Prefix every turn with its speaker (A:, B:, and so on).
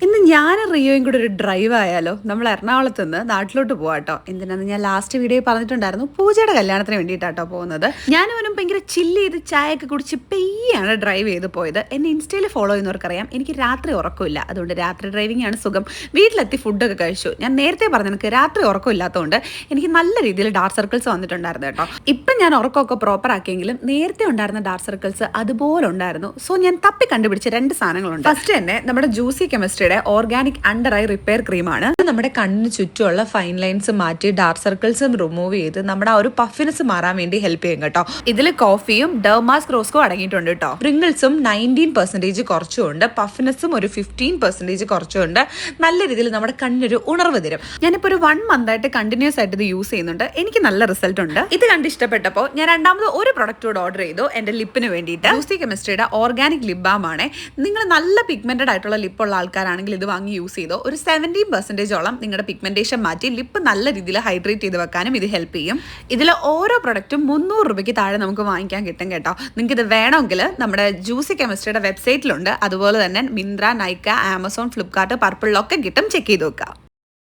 A: ഇന്ന് ഞാനും റിയോയും കൂടെ ഒരു ഡ്രൈവ് ആയാലോ? നമ്മൾ എറണാകുളത്ത് നിന്ന് നാട്ടിലോട്ട് പോവാട്ടോ. എന്തിനാന്ന് ഞാൻ ലാസ്റ്റ് വീഡിയോ പറഞ്ഞിട്ടുണ്ടായിരുന്നു, പൂജയുടെ കല്യാണത്തിന് വേണ്ടിയിട്ടാട്ടോ പോകുന്നത്. ഞാനും അവനും ഭയങ്കര ചില്ല് ചെയ്ത് ചായയൊക്കെ കുടിച്ച് പെയ്യാണ് ഡ്രൈവ് ചെയ്ത് പോയത്. എന്നെ ഇൻസ്റ്റയിൽ ഫോളോ ചെയ്യുന്നവർക്കറിയാം, എനിക്ക് രാത്രി ഉറക്കമില്ല. അതുകൊണ്ട് രാത്രി ഡ്രൈവിംഗ് ആണ് സുഖം. വീട്ടിലെത്തി ഫുഡൊക്കെ കഴിച്ചു. ഞാൻ നേരത്തെ പറഞ്ഞു എനിക്ക് രാത്രി ഉറക്കമില്ലാത്തതുകൊണ്ട് എനിക്ക് നല്ല രീതിയിൽ ഡാർക്ക് സർക്കിൾസ് വന്നിട്ടുണ്ടായിരുന്നു കേട്ടോ. ഇപ്പം ഞാൻ ഉറക്കമൊക്കെ പ്രോപ്പർ ആക്കിയെങ്കിലും നേരത്തെ ഉണ്ടായിരുന്ന ഡാർക്ക് സർക്കിൾസ് അതുപോലെ ഉണ്ടായിരുന്നു. സോ ഞാൻ തപ്പി കണ്ടുപിടിച്ച 2 സാധനങ്ങളുണ്ട്. ഫസ്റ്റ് തന്നെ നമ്മുടെ juicy chemistry organic under eye repair ക്രീമാണ്. നമ്മുടെ കണ്ണിന് ചുറ്റുമുള്ള ഫൈൻ ലൈൻസ് മാറ്റി ഡാർക്ക് സർക്കിൾസും റിമൂവ് ചെയ്ത് നമ്മുടെ ആ ഒരു പഫിനെസ് മാറാൻ വേണ്ടി ഹെൽപ്പ് ചെയ്യും കേട്ടോ. ഇതിൽ കോഫിയും ഡെർമാസ് റോസ്കോ അടങ്ങിയിട്ടുണ്ട് കേട്ടോ. റിങ്കിൾസും 19% കുറച്ചുകൊണ്ട്, പഫിനെസ്സും ഒരു 15% കുറച്ചുകൊണ്ട് നല്ല രീതിയിൽ നമ്മുടെ കണ്ണിനൊരു ഉണർവ് തരും. ഞാനിപ്പോൾ ഒരു 1 month ആയിട്ട് കണ്ടിന്യൂസ് ആയിട്ട് ഇത് യൂസ് ചെയ്യുന്നുണ്ട്. എനിക്ക് നല്ല റിസൾട്ട് ഉണ്ട്. ഇത് കണ്ട് ഇഷ്ടപ്പെട്ടപ്പോൾ ഞാൻ രണ്ടാമത് ഒരു പ്രൊഡക്റ്റ് കൂടെ ഓർഡർ ചെയ്തു എന്റെ ലിപ്പിന് വേണ്ടിയിട്ട്. ജ്യൂസി കെമിസ്ട്രിയുടെ ഓർഗാനിക് ലിപ് ബാം ആണ്. നിങ്ങൾ നല്ല പിഗ്മെന്റഡ് ആയിട്ടുള്ള ലിപ്പുള്ള ആൾക്കാരാണെങ്കിൽ ഇത് വാങ്ങി യൂസ് ചെയ്തോ. ഒരു 70% നിങ്ങളുടെ പിഗ്മെന്റേഷൻ മാറ്റി ലിപ്പ് നല്ല രീതിയിൽ ഹൈഡ്രേറ്റ് ചെയ്ത് വെക്കാനും ഇത് ഹെൽപ്പ് ചെയ്യും. ഇതിൽ ഓരോ പ്രൊഡക്റ്റും 300 രൂപയ്ക്ക് താഴെ നമുക്ക് വാങ്ങിക്കാൻ കിട്ടും കേട്ടോ. നിങ്ങൾക്ക് ഇത് വേണമെങ്കിൽ നമ്മുടെ ജ്യൂസി കെമിസ്ട്രിയുടെ വെബ്സൈറ്റിലുണ്ട്. അതുപോലെ തന്നെ മിന്ത്ര, നൈക്ക, ആമസോൺ, ഫ്ലിപ്കാർട്ട്, പർപ്പിളിലൊക്കെ കിട്ടും. ചെക്ക് ചെയ്ത് നോക്കാം.